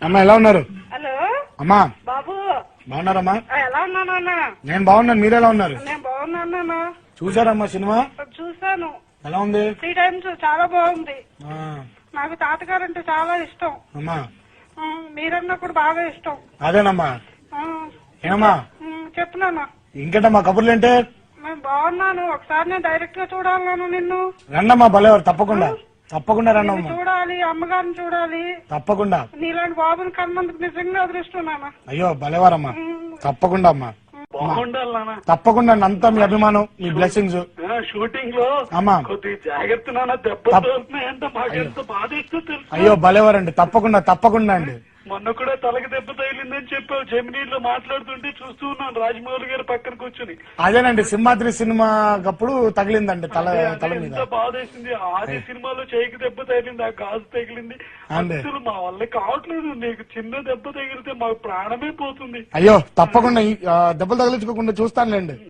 అమ్మా ఎలా ఉన్నారు? హలో అమ్మా బాబు, బాగున్నారమ్మా? ఎలా ఉన్నానన్నా? నేను బాగున్నాను, మీరు ఎలా ఉన్నారు? నేను బాగున్నానన్నా. చూసారమ్మా సినిమా? చూసాను, ఎలా ఉంది? 3 టైమ్స్. చాలా బాగుంది. ఆ, నాకు తాతగారు అంటే చాలా ఇష్టం. అమ్మా మీరన్నా కూడా బాగా ఇష్టం. అదేనమ్మా. ఆ, ఏనమ్మా చెప్తున్నాను. ఇంకేటమ్మా కబుర్లు ఏంటే? నేను బాగున్నాను. ఒకసారి నేను డైరెక్ట్ గా చూడాలను నిన్ను. రండమ్మా భలేవారు, తప్పకుండా తప్పకుండా నిన్ను రండమ్మా, చూడాలి, అమ్మగారిని చూడాలి. తప్పకుండా. నీలాంటి బాబుని కన్నందుకు నిజంగా అదృష్టం నాన్న. అయ్యో భలేవారమ్మా, తప్పకుండా అమ్మా, బాగుండాలన్నా. తప్పకుండా. అంతా మీ అభిమానం, మీ బ్లెస్సింగ్స్. షూటింగ్ లో అమ్మా కొద్ది జాగ్రత్త నాన్న, దెబ్బ తగులుతున్నాయంటే మాకు ఎంత బాధ ఇస్తూ తెలుసు. అయ్యో భలేవారండి, తప్పకుండా తప్పకుండా అండి. మొన్న కూడా తలకి దెబ్బ తగిలిందని చెప్పావు. జమినీలో మాట్లాడుతుంటే చూస్తూ ఉన్నాను రాజమౌళి గారి పక్కన కూర్చొని. అదేనండి, సింహాద్రి సినిమా అప్పుడు తగిలిందండి తల తల మీద. ఎంత బాధ వేసింది. ఆది సినిమాలో చేయికి దెబ్బ తగిలింది, ఆ గాజు తగిలింది. అండి. అసలు మా వల్ల కావట్లేదు. నీకు చిన్న దెబ్బ తగిలితే మాకు ప్రాణమే పోతుంది. అయ్యో తప్పకుండా దెబ్బలు తగిలించుకోకుండా చూస్తానులేండి.